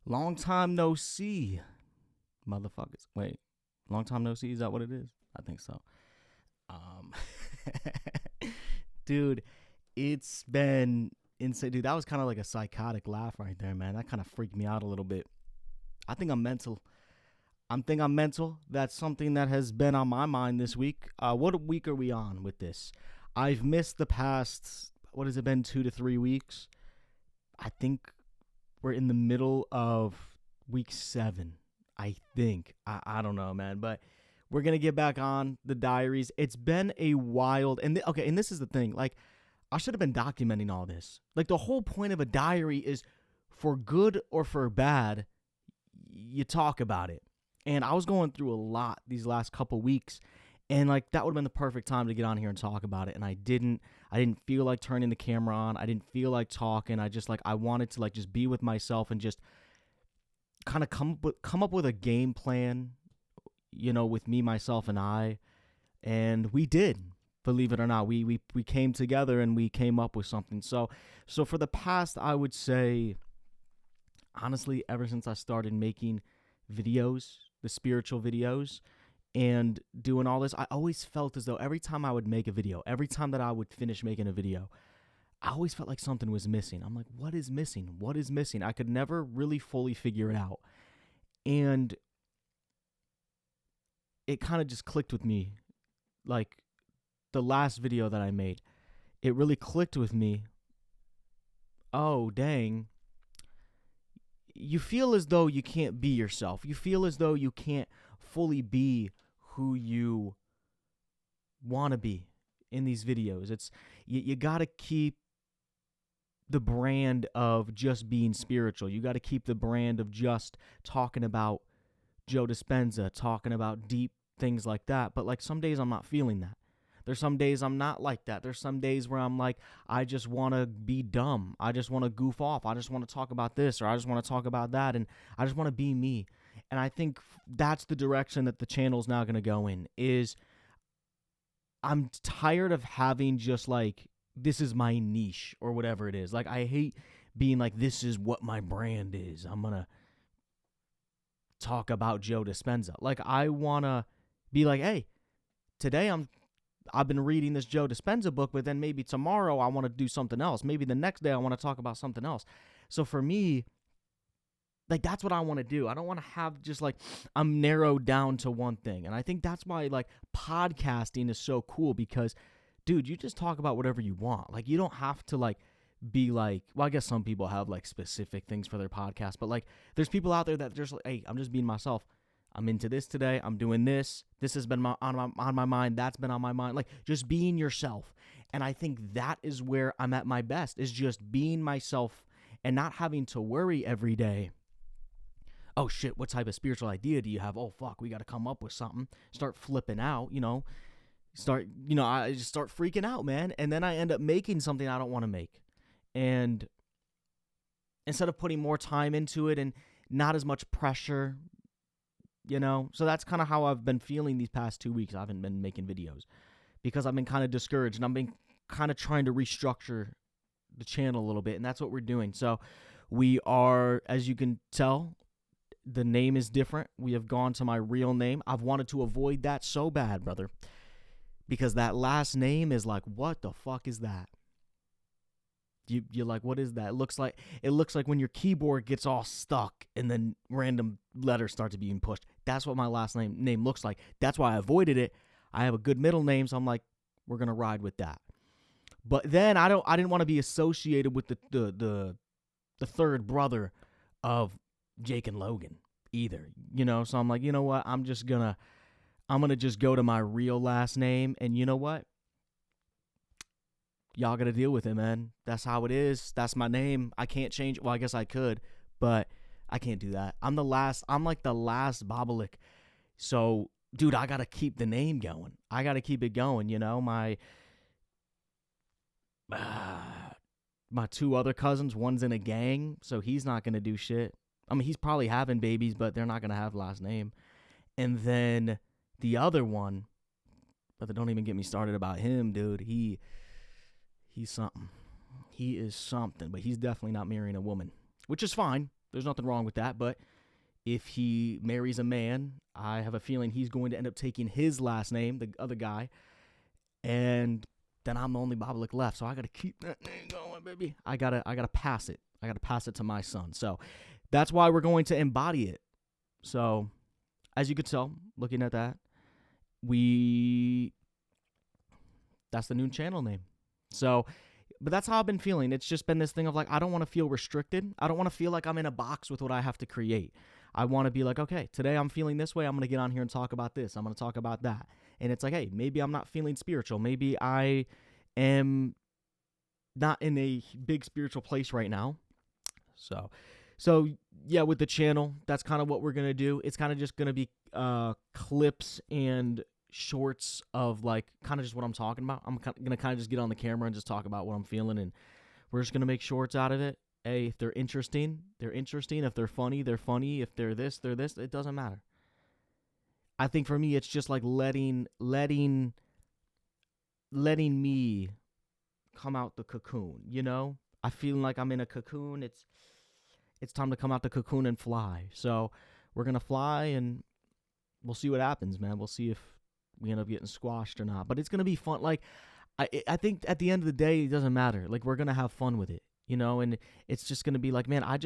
Long time no see, motherfuckers. Wait, long time no see. Is that what it is? I think so. Um, dude, it's been insane. Dude, that was kind of like a psychotic laugh right there, man. That kind of freaked me out a little bit. I think I'm mental. I'm mental. That's something that has been on my mind this week. What week are we on with this? I've missed the past. What has it been? 2 to 3 weeks. I think we're in the middle of week 7. I think. I don't know, man. But we're gonna get back on the diaries. It's been a wild okay, and this is the thing. Like, I should have been documenting all this. Like, the whole point of a diary is for good or for bad, you talk about it. And I was going through a lot these last couple weeks, and like that would have been the perfect time to get on here and talk about it. And I didn't feel like turning the camera on. I didn't feel like talking. I wanted to like just be with myself and just kind of come up with a game plan, with me, myself, and I. And we did, believe it or not. We came together and we came up with something. So for the past, I would say, honestly, ever since I started making videos, the spiritual videos, and doing all this, I always felt as though every time I would make a video, every time that I would finish making a video, I always felt like something was missing. I'm like, what is missing? What is missing? I could never really fully figure it out. And it kind of just clicked with me. Like, the last video that I made, it really clicked with me. Oh, dang. You feel as though you can't be yourself. You feel as though you can't fully be who you want to be in these videos. It's you got to keep the brand of just being spiritual. You got to keep the brand of just talking about Joe Dispenza, talking about deep things like that. But like, some days I'm not feeling that. There's some days I'm not like that. There's some days where I'm like, I just want to be dumb. I just want to goof off. I just want to talk about this, or I just want to talk about that, and I just want to be me. And I think that's the direction that the channel's now going to go in. Is I'm tired of having just like, this is my niche or whatever it is. Like, I hate being like, this is what my brand is. I'm going to talk about Joe Dispenza. Like, I want to be like, hey, today I've been reading this Joe Dispenza book, but then maybe tomorrow I want to do something else. Maybe the next day I want to talk about something else. So for me, like, that's what I want to do. I don't want to have just like, I'm narrowed down to one thing. And I think that's why like podcasting is so cool, because dude, you just talk about whatever you want. Like, you don't have to like be like, well, I guess some people have like specific things for their podcast, but like, there's people out there that just like, hey, I'm just being myself. I'm into this today. I'm doing this. This has been on my mind. That's been on my mind. Like, just being yourself. And I think that is where I'm at my best, is just being myself and not having to worry every day. Oh shit, what type of spiritual idea do you have? Oh fuck, we got to come up with something. Start flipping out, I just start freaking out, man. And then I end up making something I don't want to make. And instead of putting more time into it and not as much pressure, so that's kind of how I've been feeling these past 2 weeks. I haven't been making videos because I've been kind of discouraged, and I've been kind of trying to restructure the channel a little bit. And that's what we're doing. So we are, as you can tell, the name is different. We have gone to my real name. I've wanted to avoid that so bad, brother, because that last name is like, what the fuck is that? You're like, what is that? It looks like when your keyboard gets all stuck and then random letters start to being pushed. That's what my last name looks like. That's why I avoided it. I have a good middle name, so I'm like, we're gonna ride with that. But then I didn't want to be associated with the third brother of Jake and Logan either. So I'm like, you know what? I'm gonna just go to my real last name, and you know what? Y'all got to deal with it, man. That's how it is. That's my name. I can't change it. Well, I guess I could, but I can't do that. I'm like the last Bobolik. So, dude, I got to keep the name going. I got to keep it going. My two other cousins, one's in a gang, so he's not going to do shit. I mean, he's probably having babies, but they're not going to have last name. And then the other one, but don't even get me started about him, dude. He's something. He is something, but he's definitely not marrying a woman, which is fine. There's nothing wrong with that. But if he marries a man, I have a feeling he's going to end up taking his last name, the other guy, and then I'm the only Bobalik left. So I got to keep that name going, baby. I gotta pass it. I gotta pass it to my son. So that's why we're going to embody it. So as you could tell, looking at that, that's the new channel name. So, but that's how I've been feeling. It's just been this thing of like, I don't want to feel restricted. I don't want to feel like I'm in a box with what I have to create. I want to be like, okay, today I'm feeling this way. I'm going to get on here and talk about this. I'm going to talk about that. And it's like, hey, maybe I'm not feeling spiritual. Maybe I am not in a big spiritual place right now. So yeah, with the channel, that's kind of what we're going to do. It's kind of just going to be clips and shorts of like kind of just what I'm talking about. I'm going to kind of just get on the camera and just talk about what I'm feeling, and we're just going to make shorts out of it. Hey, if they're interesting, they're interesting. If they're funny, they're funny. If they're this, they're this. It doesn't matter. I think for me, it's just like letting me come out the cocoon, you know? I feel like I'm in a cocoon. It's time to come out the cocoon and fly. So we're going to fly, and we'll see what happens, man. We'll see if we end up getting squashed or not. But it's going to be fun. Like, I think at the end of the day, it doesn't matter. Like, we're going to have fun with it, you know? And it's just going to be like, man, I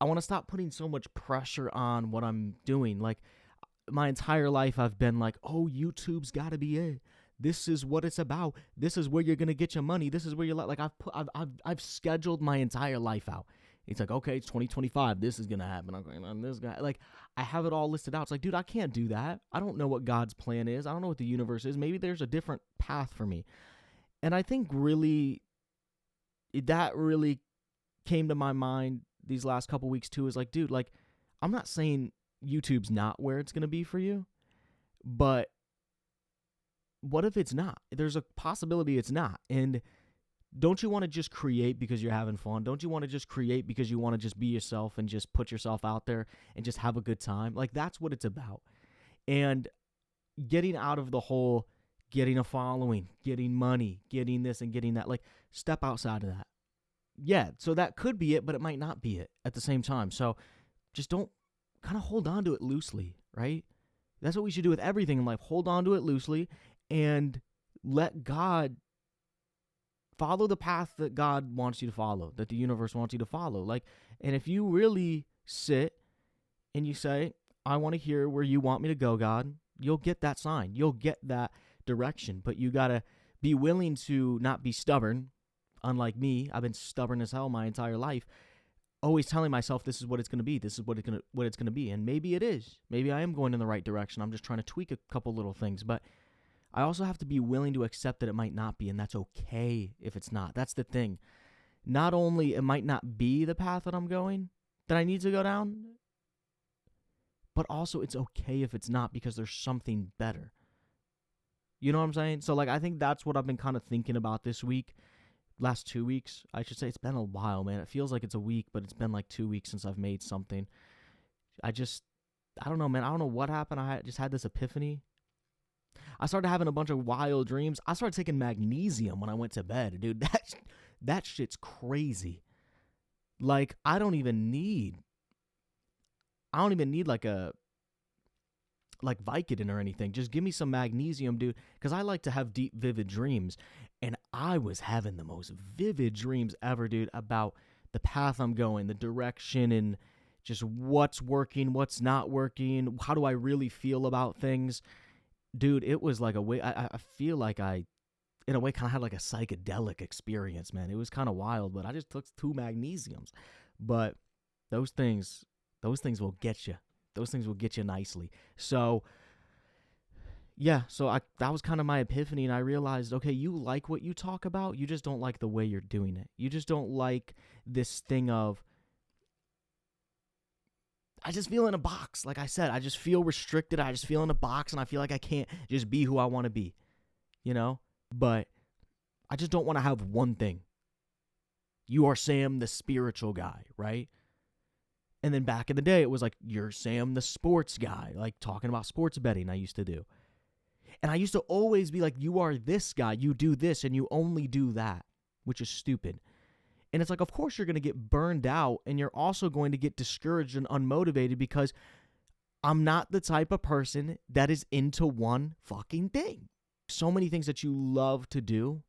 want to stop putting so much pressure on what I'm doing. Like, my entire life I've been like, oh, YouTube's got to be it. This is what it's about. This is where you're going to get your money. This is where you're like, I've scheduled my entire life out. It's like, okay, it's 2025. This is going to happen. I'm going on this guy. Like, I have it all listed out. It's like, dude, I can't do that. I don't know what God's plan is. I don't know what the universe is. Maybe there's a different path for me. And I think that really came to my mind these last couple weeks too, is like, dude, like, I'm not saying YouTube's not where it's going to be for you, but what if it's not? There's a possibility it's not. And don't you want to just create because you're having fun? Don't you want to just create because you want to just be yourself and just put yourself out there and just have a good time? Like, that's what it's about. And getting out of the whole getting a following, getting money, getting this and getting that, like, step outside of that. Yeah, so that could be it, but it might not be it at the same time. So just don't kind of hold on to it loosely, right? That's what we should do with everything in life. Hold on to it loosely and let God follow the path that God wants you to follow, that the universe wants you to follow. Like, and if you really sit and you say, I want to hear where you want me to go, God, you'll get that sign. You'll get that direction. But you got to be willing to not be stubborn. Unlike me, I've been stubborn as hell my entire life, always telling myself this is what it's going to be. This is what it's going to be. And maybe it is. Maybe I am going in the right direction. I'm just trying to tweak a couple little things. But I also have to be willing to accept that it might not be, and that's okay if it's not. That's the thing. Not only it might not be the path that I'm going, that I need to go down, but also it's okay if it's not, because there's something better. You know what I'm saying? So, like, I think that's what I've been kind of thinking about this week. Last 2 weeks, I should say. It's been a while, man. It feels like it's a week, but it's been like 2 weeks since I've made something. I don't know, man. I don't know what happened. I just had this epiphany. I started having a bunch of wild dreams. I started taking magnesium when I went to bed. Dude, that shit's crazy. Like, I don't even need like Vicodin or anything. Just give me some magnesium, dude, because I like to have deep, vivid dreams. And I was having the most vivid dreams ever, dude, about the path I'm going, the direction, and just what's working, what's not working, how do I really feel about things. Dude, it was like a way, I feel like I, in a way, kind of had like a psychedelic experience, man. It was kind of wild, but I just took 2 magnesiums. But those things will get you. Those things will get you nicely. So, yeah, so that was kind of my epiphany, and I realized, okay, you like what you talk about, you just don't like the way you're doing it. You just don't like this thing of, I just feel in a box. Like I said, I just feel restricted. I just feel in a box, and I feel like I can't just be who I want to be, you know? But I just don't want to have one thing. You are Sam, the spiritual guy, right? And then back in the day, it was like, you're Sam, the sports guy, like talking about sports betting I used to do. And I used to always be like, you are this guy, you do this, and you only do that, which is stupid. And it's like, of course you're going to get burned out, and you're also going to get discouraged and unmotivated, because I'm not the type of person that is into one fucking thing. So many things that you love to do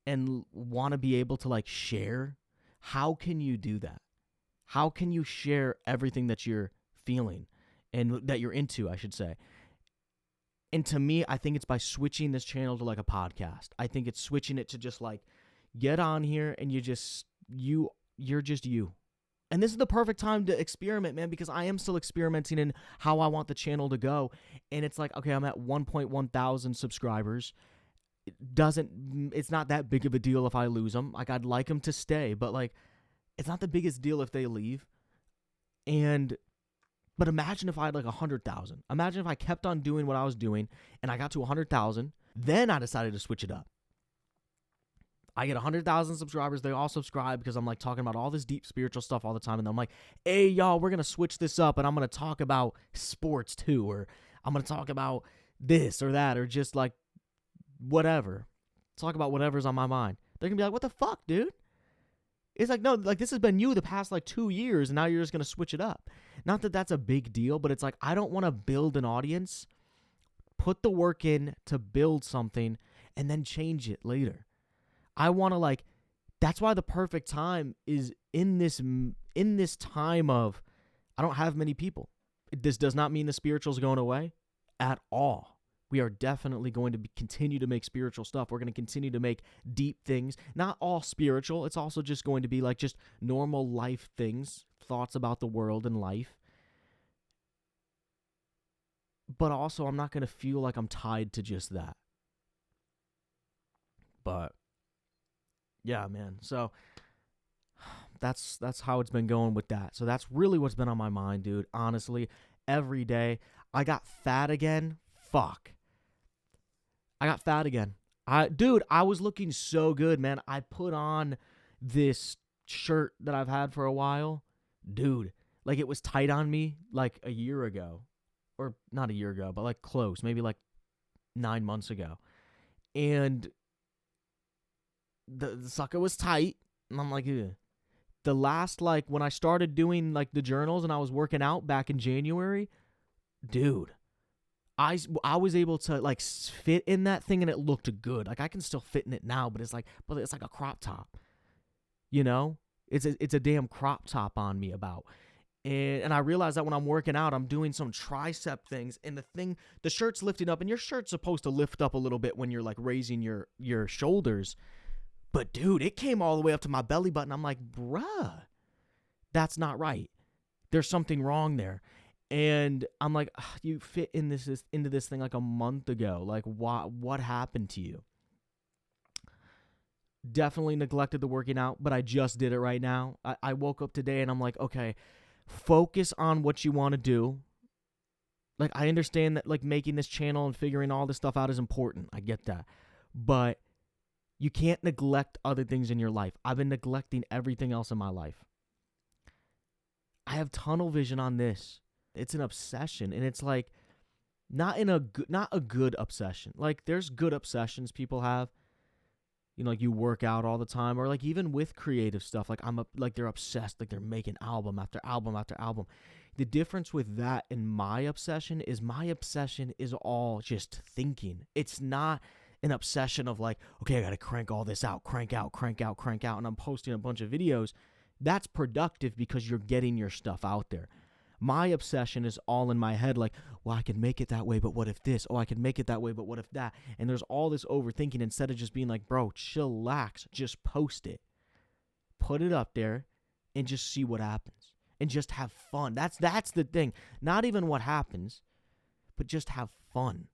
and want to be able to like share. How can you do that? How can you share everything that you're feeling and that you're into, I should say? And to me, I think it's by switching this channel to like a podcast. I think it's switching it to just like, get on here and you're just you. And this is the perfect time to experiment, man, because I am still experimenting in how I want the channel to go. And it's like, okay, I'm at 1.1 thousand subscribers. It's not that big of a deal if I lose them. Like, I'd like them to stay, but like, it's not the biggest deal if they leave. But imagine if I had like 100,000. Imagine if I kept on doing what I was doing and I got to 100,000. Then I decided to switch it up. I get 100,000 subscribers. They all subscribe because I'm like talking about all this deep spiritual stuff all the time. And I'm like, hey, y'all, we're going to switch this up. And I'm going to talk about sports too. Or I'm going to talk about this or that. Or just like whatever. Talk about whatever's on my mind. They're going to be like, what the fuck, dude? It's like, no, like this has been you the past like 2 years. And now you're just going to switch it up. Not that that's a big deal. But it's like, I don't want to build an audience, put the work in to build something, and then change it later. I want to like, that's why the perfect time is in this time of, I don't have many people. This does not mean the spiritual's going away at all. We are definitely going to continue to make spiritual stuff. We're going to continue to make deep things, not all spiritual. It's also just going to be like just normal life things, thoughts about the world and life. But also I'm not going to feel like I'm tied to just that. But yeah, man. So that's how it's been going with that. So that's really what's been on my mind, dude. Honestly, every day. I got fat again. Fuck. I got fat again. I was looking so good, man. I put on this shirt that I've had for a while. Dude, like it was tight on me like a year ago. Or not a year ago, but like close. Maybe like 9 months ago. And the sucker was tight, and I'm like, ugh. The last, like, when I started doing, like, the journals and I was working out back in January, dude, I was able to, like, fit in that thing, and it looked good. Like, I can still fit in it now, but it's like a crop top, you know? It's a damn crop top on me about. And I realized that when I'm working out, I'm doing some tricep things, and the shirt's lifting up, and your shirt's supposed to lift up a little bit when you're, like, raising your shoulders. But, dude, it came all the way up to my belly button. I'm like, bruh, that's not right. There's something wrong there. And I'm like, you fit into this thing like a month ago. Like, what happened to you? Definitely neglected the working out, but I just did it right now. I woke up today and I'm like, okay, focus on what you want to do. Like, I understand that, like, making this channel and figuring all this stuff out is important. I get that. But you can't neglect other things in your life. I've been neglecting everything else in my life. I have tunnel vision on this. It's an obsession, and it's like not a good obsession. Like, there's good obsessions people have. You know, like you work out all the time, or like even with creative stuff. Like like they're obsessed. Like they're making album after album after album. The difference with that and my obsession is all just thinking. It's not an obsession of like, okay, I got to crank all this out, crank out, and I'm posting a bunch of videos. That's productive because you're getting your stuff out there. My obsession is all in my head, like, well, I can make it that way, but what if this? Oh, I can make it that way, but what if that? And there's all this overthinking instead of just being like, bro, chillax, just post it. Put it up there and just see what happens. And just have fun. That's the thing. Not even what happens, but just have fun.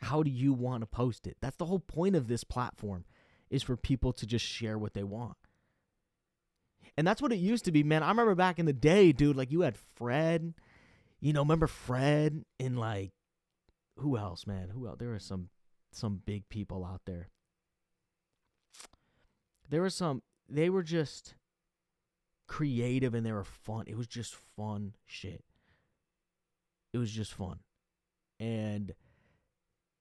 How do you want to post it? That's the whole point of this platform, is for people to just share what they want. And that's what it used to be, man. I remember back in the day, dude, like you had Fred. You know, remember Fred and like, who else, man? Who else? There were some big people out there. They were just creative and they were fun. It was just fun shit. It was just fun. And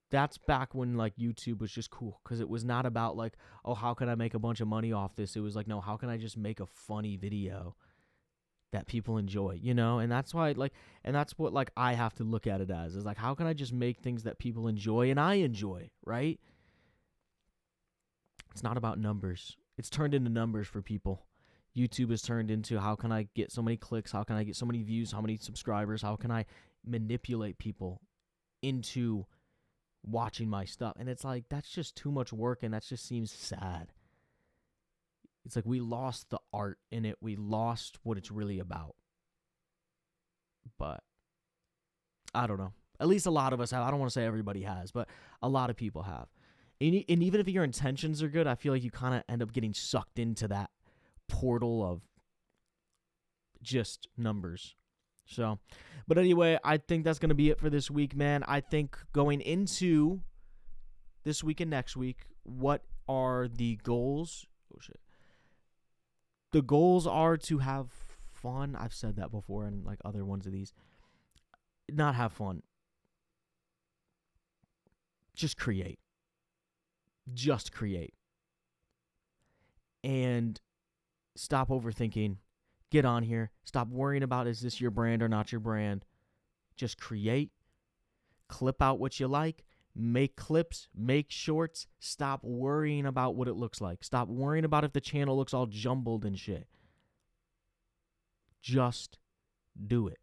that's back when like YouTube was just cool, because it was not about like, oh, how can I make a bunch of money off this? It was like, no, how can I just make a funny video that people enjoy, you know? And that's why like, and that's what like I have to look at it as, is like, how can I just make things that people enjoy and I enjoy, right? It's not about numbers. It's turned into numbers for people. YouTube has turned into, how can I get so many clicks? How can I get so many views? How many subscribers? How can I manipulate people into watching my stuff? And it's like, that's just too much work, and that just seems sad. It's like we lost the art in it. We lost what it's really about. But I don't know. At least a lot of us have. I don't want to say everybody has, but a lot of people have. And even if your intentions are good, I feel like you kind of end up getting sucked into that portal of just numbers. So, but anyway, I think that's going to be it for this week, man. I think going into this week and next week, what are the goals? Oh, shit. The goals are to have fun. I've said that before in like other ones of these. Not have fun. Just create. Just create. And stop overthinking. Get on here. Stop worrying about, is this your brand or not your brand? Just create. Clip out what you like. Make clips. Make shorts. Stop worrying about what it looks like. Stop worrying about if the channel looks all jumbled and shit. Just do it.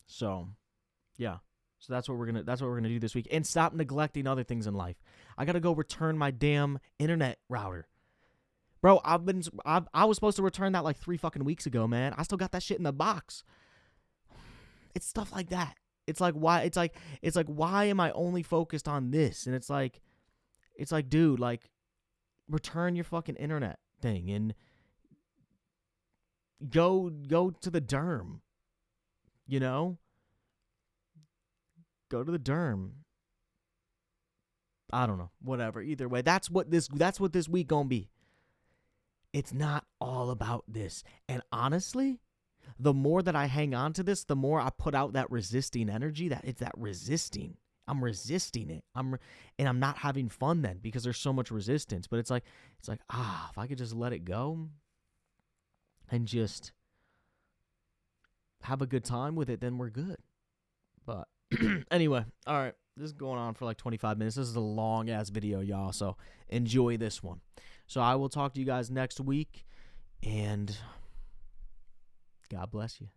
So, yeah. So that's what we're gonna do this week. And stop neglecting other things in life. I gotta go return my damn internet router. Bro, I was supposed to return that like 3 fucking weeks ago, man. I still got that shit in the box. It's stuff like that. It's like, why why am I only focused on this? And it's like, dude, like, return your fucking internet thing and go to the derm. You know? Go to the derm. I don't know. Whatever. Either way, that's what this week gonna be. It's not all about this. And honestly, the more that I hang on to this, the more I put out that resisting energy. That it's that resisting. I'm resisting it. And I'm not having fun then, because there's so much resistance. But it's like, if I could just let it go and just have a good time with it, then we're good. But anyway, all right. This is going on for like 25 minutes. This is a long-ass video, y'all, so enjoy this one. So I will talk to you guys next week, and God bless you.